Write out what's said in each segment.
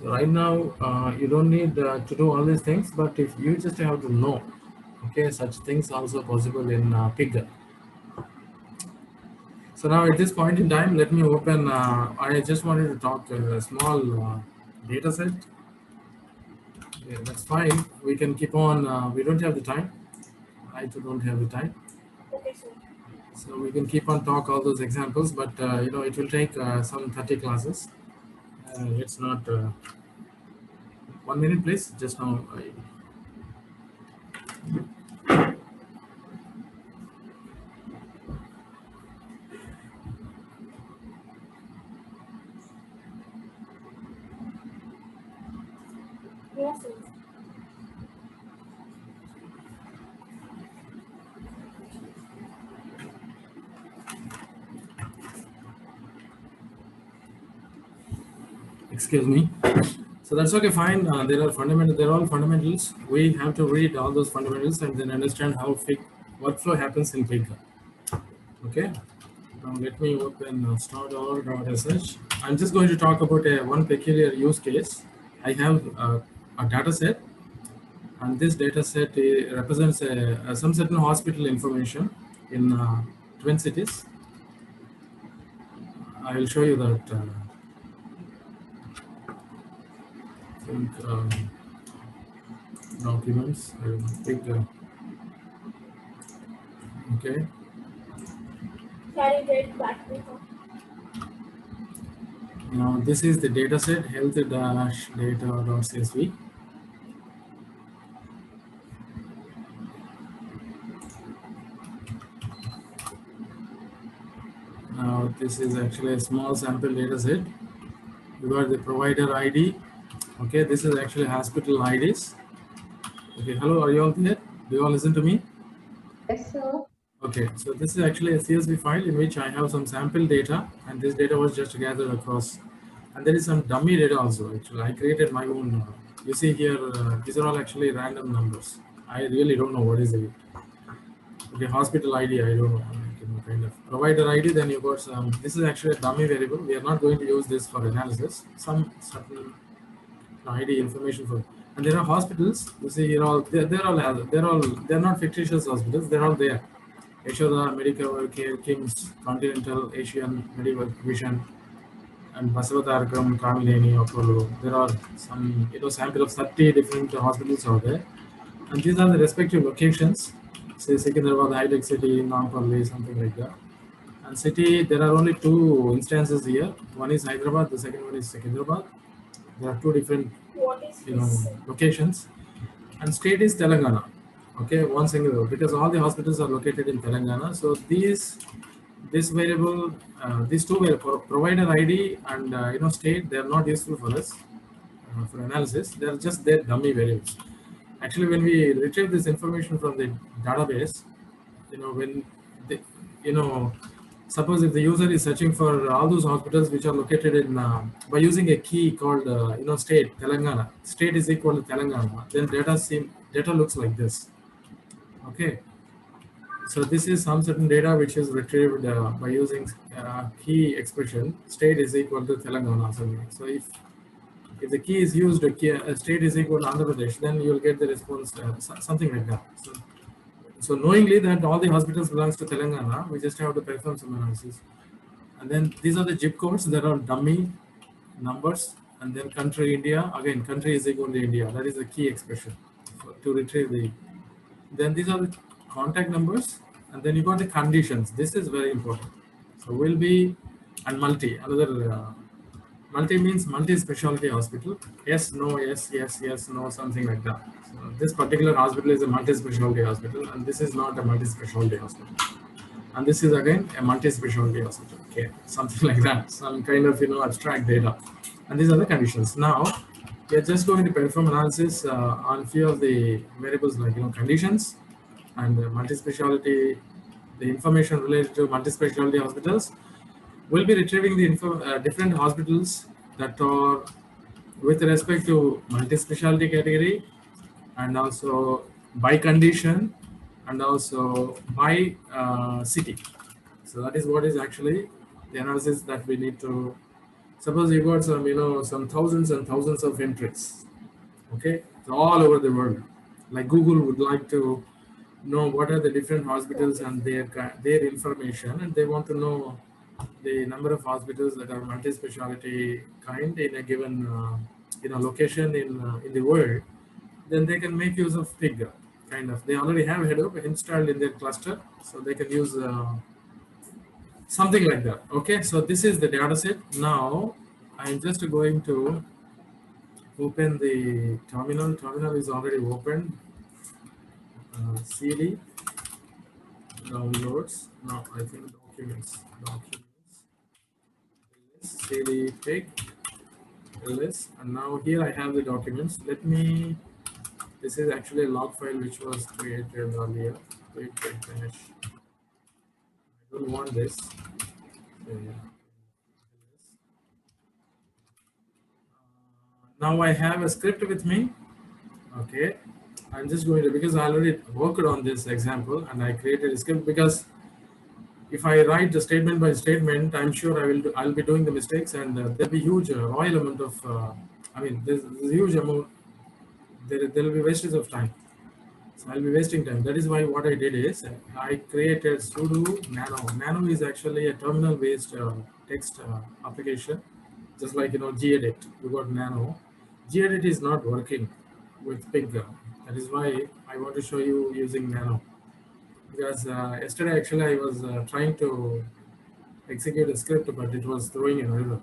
So right now, you don't need to do all these things, but if you just have to know, okay, such things also possible in Pig. So now at this point in time, let me open, I just wanted to talk a small data set. Yeah, that's fine. We can keep on, we don't have the time. I too don't have the time. Okay, sir. So we can keep on talk all those examples, but it will take some 30 classes. It's not 1 minute, please. Just now, Yes, sir. excuse me. So that's okay, fine. There are fundamental. They're all fundamentals. We have to read all those fundamentals and then understand how Fig workflow happens in Fig. Okay. Now let me open start.sh. I'm just going to talk about one peculiar use case. I have a data set, and this data set represents some certain hospital information in Twin Cities. I will show you that. I think documents. I will pick. Okay. Can you get back to me? Now this is the data set health-data.csv. Now this is actually a small sample data set. You got the provider ID. Okay, this is actually hospital IDs. Okay, hello, are you all there? Do you all listen to me? Yes, sir. Okay, so this is actually a CSV file in which I have some sample data, and this data was just gathered across. And there is some dummy data also. Actually, I created my own. You see here, these are all actually random numbers. I really don't know what is it. Okay, hospital ID, I don't know. Kind of provider ID. Then you got some. This is actually a dummy variable. We are not going to use this for analysis. Some certain ID information for. And there are hospitals. You see here all. They're not fictitious hospitals. They're all there. Yashoda, Medical Care, Kings, Continental, Asian, Medical Vision, and Basavatarakam, Kamileni, Apollo. There are some, sample of 30 different hospitals out there. And these are the respective locations. Say Secunderabad, High-Tech City, Nampally, something like that. And city, there are only two instances here. One is Hyderabad, the second one is Secunderabad. There are two different, What is this? locations. And state is Telangana. Okay, one single, because all the hospitals are located in Telangana. So this variable, these two variables, provider ID and state, they are not useful for us for analysis. They are just their dummy variables. Actually, when we retrieve this information from the database, when the, suppose if the user is searching for all those hospitals which are located in by using a key called state Telangana, state is equal to Telangana, then data looks like this. Okay, so this is some certain data which is retrieved by using key expression state is equal to Telangana. So if the key is used, state is equal to Andhra Pradesh, then you will get the response something like that. So knowingly that all the hospitals belongs to Telangana, we just have to perform some analysis. And then these are the zip codes. There are dummy numbers, and then country India. Again, country is equal to India. That is the key expression to retrieve the. Then these are the contact numbers, and then you got the conditions. This is very important. So will be and multi. Another multi means multi-specialty hospital. Yes, no, yes, yes, yes, no, something like that. So this particular hospital is a multi-specialty hospital, and this is not a multi-specialty hospital. And this is again a multi-specialty hospital. Okay, something like that. Some kind of abstract data. And these are the conditions. Now we are just going to perform analysis on few of the variables like conditions and multi-specialty, the information related to multi-specialty hospitals. We'll be retrieving the different hospitals that are with respect to multi-specialty category and also by condition and also by city. So that is what is actually the analysis that we need to Suppose you got some, some thousands and thousands of entries, okay, all over the world. Like Google would like to know what are the different hospitals Okay, and sir. their information, and they want to know the number of hospitals that are multi-speciality kind in a given location in the world. Then they can make use of Pig. Kind of, they already have Hadoop installed in their cluster, so they can use something like that. Okay, so this is the data set. Now I'm just going to open the terminal. Terminal is already opened. CD downloads. Now I think documents. CD pig ls, and now here I have the documents. Let me. This is actually a log file which was created earlier. Wait, finish. I don't want this. So, yeah. Now I have a script with me. Okay, I'm just going to, because I already worked on this example and I created a script, because if I write the statement by statement, I'm sure I'll be doing the mistakes, and there'll be huge royal amount of there's a huge amount, there'll be wastage of time. So I'll be wasting time. That is why what I did is I created sudo nano. Nano is actually a terminal based text application, just like gedit. You got nano. Gedit is not working with Pig. That is why I want to show you using nano. Because yesterday actually I was trying to execute a script, but it was throwing an error.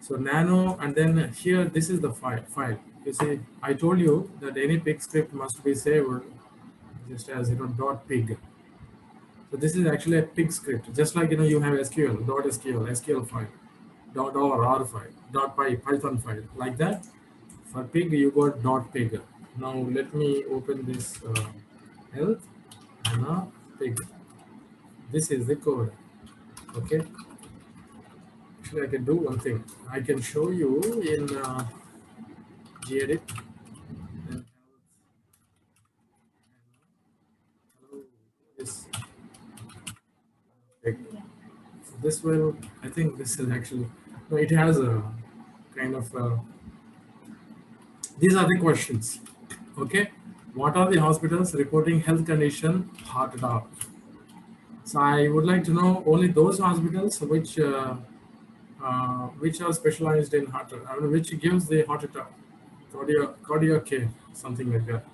So nano, and then here this is the file. You see, I told you that any Pig script must be saved just as .pig. So this is actually a Pig script, just like you have SQL SQL file, .r file, Python file, like that. For Pig you got .pig. Now let me open this health and Pig. This is the code. Okay. Actually, I can do one thing. I can show you in gedit. And this Pig. This will, I think this is actually, no, it has a kind of, these are the questions. Okay. What are the hospitals reporting health condition heart attack? So I would like to know only those hospitals which are specialized in heart, which gives the heart attack, cardiac care, something like that.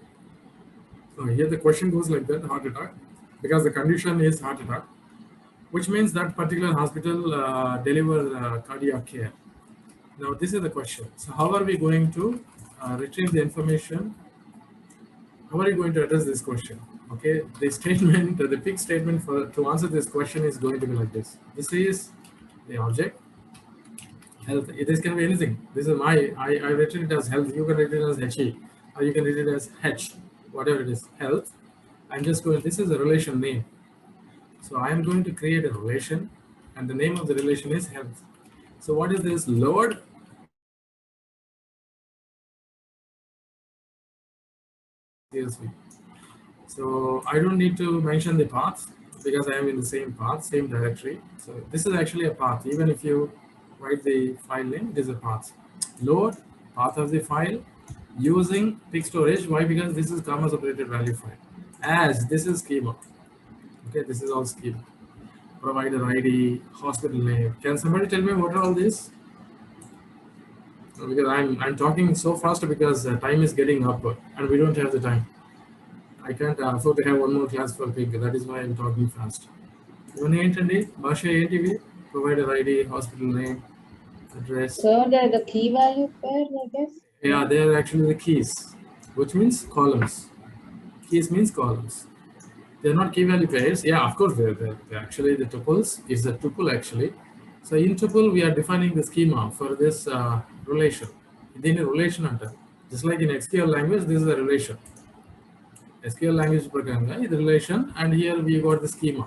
So here the question goes like that: heart attack, because the condition is heart attack, which means that particular hospital deliver cardiac care. Now this is the question. So how are we going to retrieve the information? How are you going to address this question? Okay, the statement, the Pig statement for to answer this question is going to be like this. This is the object health. This can be anything. This is I written it as health. You can write it as HE, or you can write it as H, whatever it is, health. I'm just going. This is a relation name. So I am going to create a relation, and the name of the relation is health. So what is this? Load CSV. So I don't need to mention the path because I am in the same path, same directory. So this is actually a path. Even if you write the file name, it is a path. Load path of the file using Pig storage. Why? Because this is comma separated value file. As this is schema. Okay, this is all schema. Provider ID, hospital name. Can somebody tell me what are all these? Because I'm talking so fast because time is getting up and we don't have the time. I can't afford to have one more class for Pig. That is why I'm talking fast. One ఏంటండి భాష ఏంటివి provider ID, hospital name, address. So they're the key value pairs, I guess. Yeah, they are actually the keys, which means columns. Keys means columns. They're not key value pairs. Yeah, of course they're actually the tuples. Is a tuple actually. So in tuple we are defining the schema for this relation. Then a relation under. Just like in SQL language, this is a relation. SQL language ప్రకారంగా ఇది relation, and here we got the schema.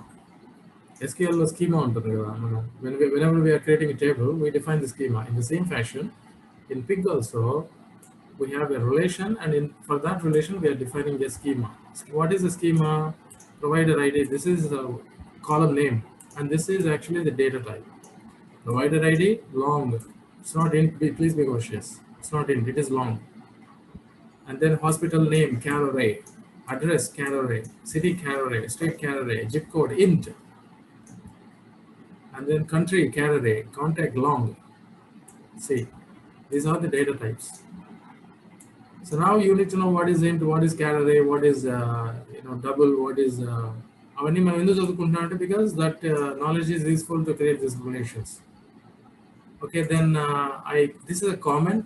SQL లో schema ఉంటుంది కదా మనం whenever we are creating a table, we define the schema. In the same fashion, in Pig also, we have a relation, and for that relation, we are defining a schema. What is the schema? Provider ID. This is a column name, and this is actually the data type. Provider ID, long. It's not int, please be cautious. It's not int, it is long. And then hospital name, char array. Address, char array. City, char array. State, char array. Zip code, int. And then country, char array. Contact, long. See, these are the data types. So now you need to know what is int, what is char array, what is double, what is అవన్నీ మనం ఎందుకు చదువుకుంటున్నాం అంటే because that knowledge is useful to create these relations. Okay, then this is a comment.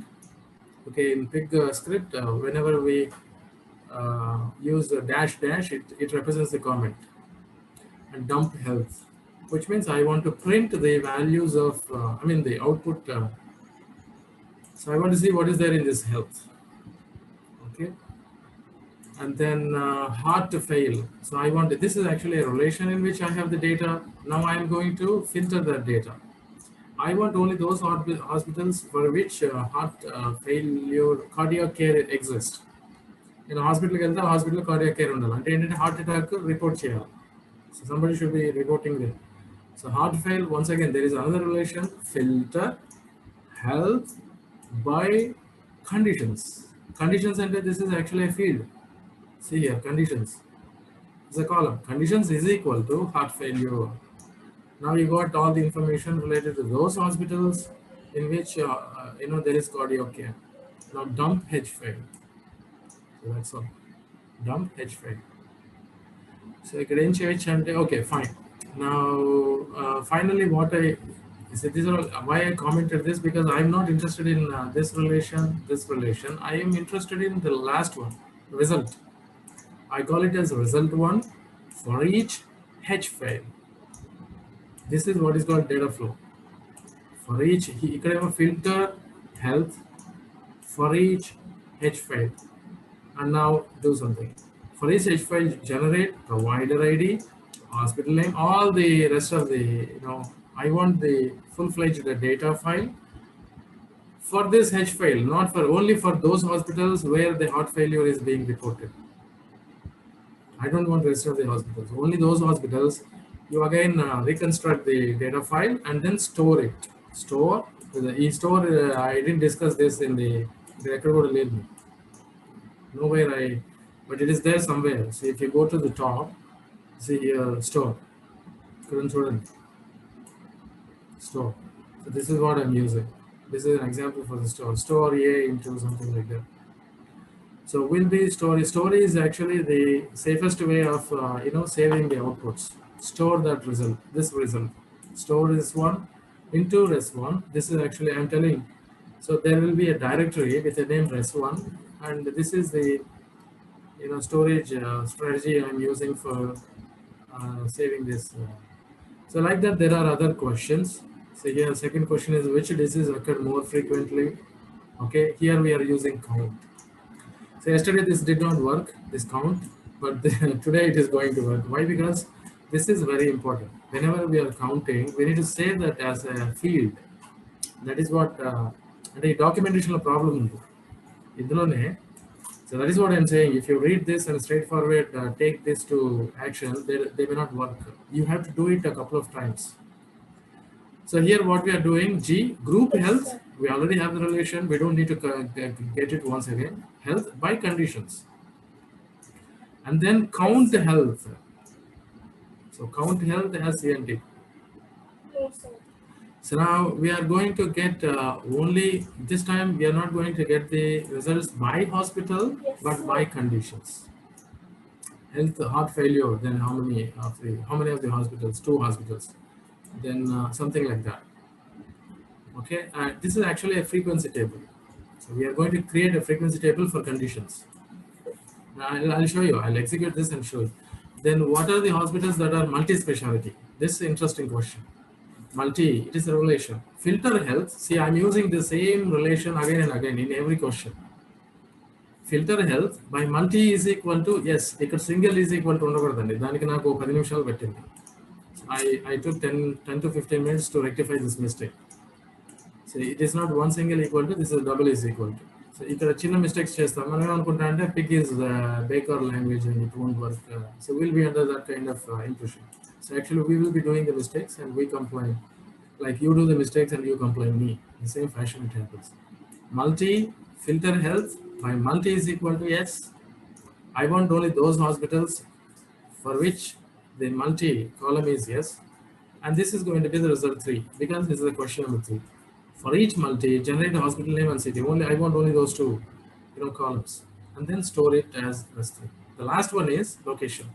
Okay, in Pig script, whenever we use a dash dash, it represents the comment. And dump health, which means I want to print the values of the output. So I want to see what is there in this health. Okay, and then hard to fail. So I want this is actually a relation in which I have the data. Now I am going to filter that data. I want only those hospitals for which heart failure cardiac care exists. In a hospital ki velte hospital cardiac care undali ante entante heart attack report cheyali. So somebody should be reporting there. So heart fail, once again there is another relation, filter health by conditions. Conditions, and this is actually a field. See here, conditions is a column. Conditions is equal to heart failure. Now you got all the information related to those hospitals in which there is cardiac care. Now dump H fail. So that's all. Dump H fail. So I can change and okay, fine. Now finally, what I so these are why I commented this, because I'm not interested in this relation. I am interested in the last one, result. I call it as result one for each H fail. This is what is called data flow. For each, here have a filter health for each H fail. And now do something. For each H file, generate provider ID, hospital name, all the rest of the, I want the full-fledged data file for this H file, not for only for those hospitals where the heart failure is being reported. I don't want the rest of the hospitals. Only those hospitals. You again reconstruct the data file and then store it. Store the e-store. I didn't discuss this in the record. Nowhere but it is there somewhere. So if you go to the top, see here, store. Store. So this is what I'm using. This is an example for the store. Store A into something like that. So will be story. Story is actually the safest way of saving the outputs. Store that result. This result. Store res1 into res1. This is actually I'm telling. So there will be a directory with the name res1, and this is the storage strategy I'm using for saving this. So like that, there are other questions. So here, second question is which disease occur more frequently? Okay, here we are using count. So yesterday this did not work, this count, but today it is going to work. Why? Because this is very important. Whenever we are counting, we need to say that as a field. That is what the documentation problem. So that is what I'm saying. If you read this and straightforward take this to action, they may not work. You have to do it a couple of times. So here what we are doing, G, group health, we already have the relation. We don't need to get it once again. Health by conditions. And then count health. So count health as CNT. Yes, sir. So now we are going to get only, this time we are not going to get the results by hospital, Yes, but sir. by conditions. Health, heart failure, then how many of the hospitals? 2 hospitals. Then something like that. Okay, this is actually a frequency table. So we are going to create a frequency table for conditions. Now, I'll show you. I'll execute this and show you. Then what are the hospitals that are multi-speciality? This is an interesting question. Multi, it is a relation. Filter health. See, I'm using the same relation again and again in every question. Filter health by multi is equal to, yes, because single is equal to ఉండకూడదండి. దానికి నాకు 10 నిమిషాలు పెట్టింది. I took 10 to 15 minutes to rectify this mistake. So it is not one single equal to, this is double is equal to. So ఇక్కడ చిన్న mistakes చేస్తాం. మనం ఏమనుకుంటా అంటే pig is Baker language and it won't work. So we'll be under that kind of impression. So actually we will be doing the mistakes and we complain. Like you do the mistakes and you complain me. The same fashion it happens. Multi filter health. My multi is equal to yes. I want only those hospitals for which the multi column is yes. And this is going to be the result 3 because this is the question number 3. For each multi, generate a hospital name and city. Only I want only those two, columns, and then store it as rest 3. The last one is location.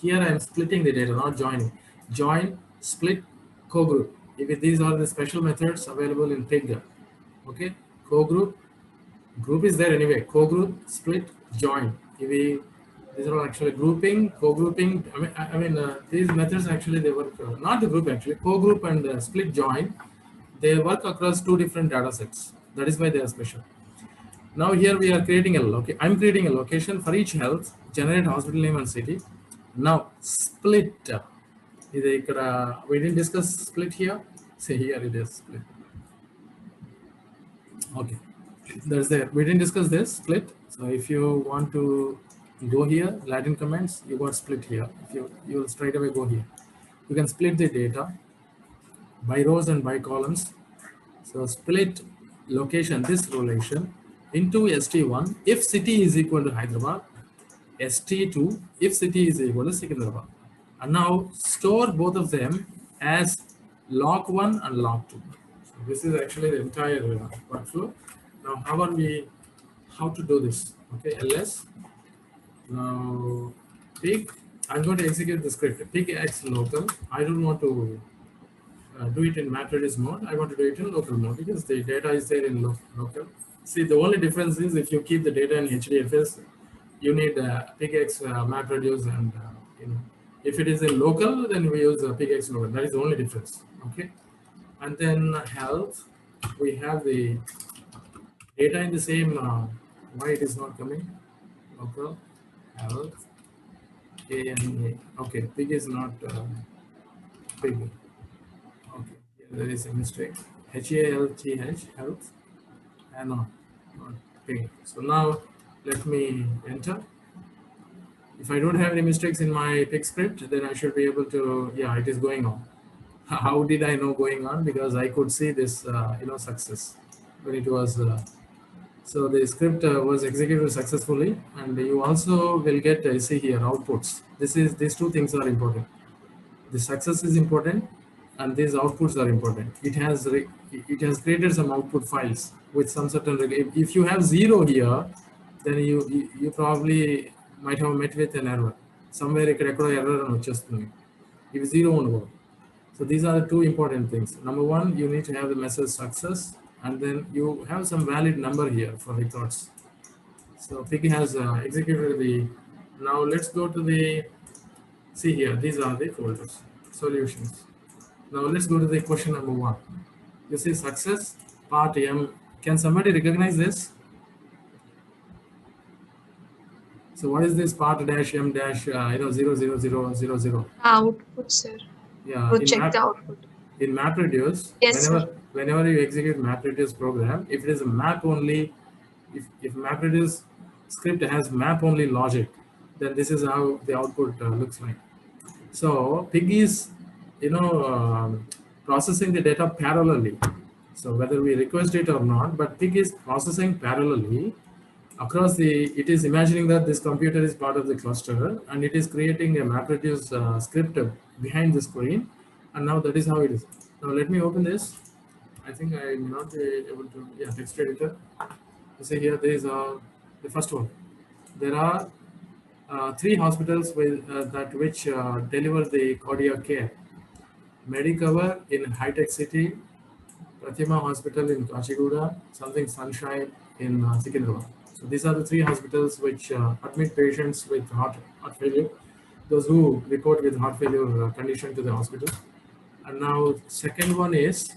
Here I am splitting the data, not joining. Join, split, co-group. If these are the special methods available in Pig. Okay, co-group, group is there anyway. Co-group, split, join. These are actually grouping, co-grouping. These methods actually they work. Not the group actually. Co-group and split, join. They work across 2 different data sets. That is why they are special. Now here we are creating a location. I'm creating a location for each health. Generate hospital name and city. Now split. We didn't discuss split here. See here it is split. Okay, there's there. We didn't discuss this split. So if you want to go here, Latin comments, you got split here. If you will straight away go here. You can split the data by rows and by columns. So split location, this relation into ST1 if city is equal to Hyderabad, ST2 if city is equal to Secunderabad. And now store both of them as log1 and log2. So this is actually the entire workflow. Now how to do this? Okay, ls. Now pig, I'm going to execute the script. Pig x local. I don't want to do it in MapReduce mode. I want to do it in local mode because the data is there in local. See, the only difference is if you keep the data in HDFS, you need pigx MapReduce, and if it is in local, then we use pigx local. That is the only difference. Okay, and then health, we have the data in the same. Why it is not coming? Local health. ANA. Okay, pig is not pig. Okay, there is a mistake. HALTH, health, and not pig. So now let me enter. If I don't have any mistakes in my pig script, then I should be able to, yeah, it is going on. How did I know going on? Because I could see this, success when it was, so the script was executed successfully, and you also will get, see here, outputs. These two things are important. The success is important, and these outputs are important. It has created some output files with some certain. If you have 0 here, then you probably might have met with an error somewhere. Error and vachesthundi. If 0 ఉండకూడదు. So these are the two important things. Number one, you need to have the message success, and then you have some valid number here for records. So Pig has executed the. Now let's go to the. See here, these are the folders, solutions. Now let's go to the question number 1. You see success, part M. Can somebody recognize this? So what is this part dash M dash 00000? Output, sir. Yeah. Project the output. In MapReduce, Yes, whenever you execute MapReduce program, if it is a map only, if MapReduce script has map only logic, then this is how the output looks like. So Pig is, processing the data parallelly. So whether we request it or not, but Pig is processing parallelly across it is imagining that this computer is part of the cluster, and it is creating a MapReduce script behind the screen. And now that is how it is. Now let me open this. I think I may not be able to, yeah, text editor. You see here, there is the first one. There are 3 hospitals which deliver the cardiac care. Medicover in High-Tech City, Pratima Hospital in Kachiguda, something Sunshine in Secunderabad. So these are the 3 hospitals which admit patients with heart failure, those who report with heart failure condition to the hospital. And now second one is,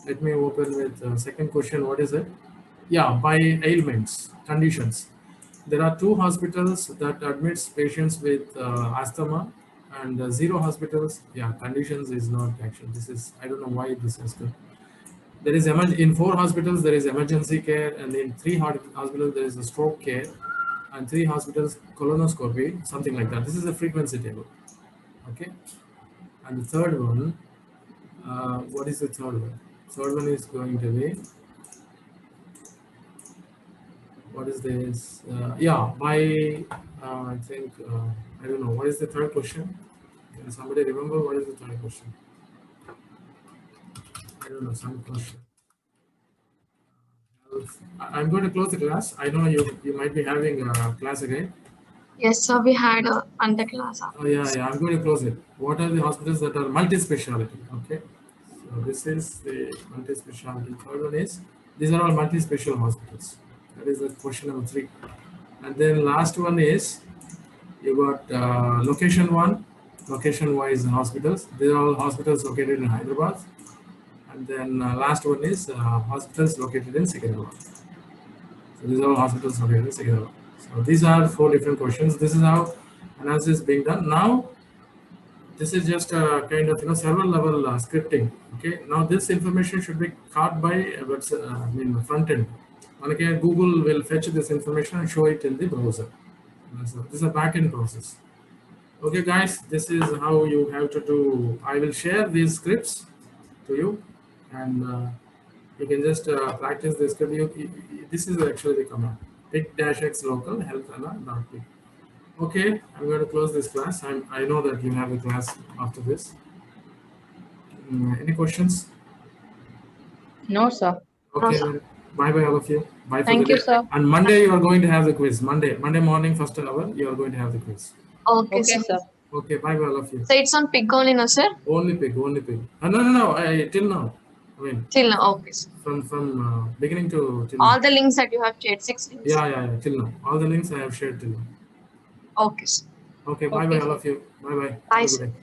let me open with second question. What is it? Yeah, by ailments, conditions. There are 2 hospitals that admits patients with asthma, and 0 hospitals. Yeah, conditions is not actually. This is, I don't know why this is good. There is in 4 hospitals there is emergency care, and in 3 hospitals there is a stroke care, and 3 hospitals colonoscopy, something like that. This is a frequency table. Okay, and the third one, What is the third one? Third one is going to be, what is this? Yeah, by, I think, I don't know, what is the third question? Can somebody remember what is the third question? I don't know, some question. I'm going to close the class. I know you might be having a class again. Yes, sir. We had under class. Oh yeah, I'm going to close it. What are the hospitals that are multi-speciality? Okay, so this is the multi-speciality. Third one is, these are all multi-special hospitals. That is the question number 3. And then last one is, you got location-wise hospitals. These are all hospitals located in Hyderabad. And then last one is hospitals located in Secunderabad. So these are all hospitals located in Secunderabad. So these are 4 different questions. This is how analysis is being done. Now, this is just a kind of server level scripting. Okay. Now this information should be caught by front end. Okay, Google will fetch this information and show it in the browser. So this is a backend process. Okay, guys, this is how you have to do. I will share these scripts to you, and you can just practice this script. This is actually the command: pick-x local health alert.py. Okay, I'm going to close this class. I know that you have a class after this. Any questions? No, sir. Okay, sir. bye bye all of you. Bye for Thank the you, day. sir. And Monday you are going to have the quiz. Monday morning, first hour, you are going to have the quiz. Okay, Okay, sir. sir. Okay, bye bye all of you. So it's on pick only, no, sir? Only pig. No. Till now. I mean, Till now. Okay, sir. from beginning to till now. All the links that you have shared, 6 links. Yeah. Till now. All the links I have shared till now. Okay, sir. Okay, bye Okay, bye all sir. of you. Bye bye. Bye, Have a good sir. day.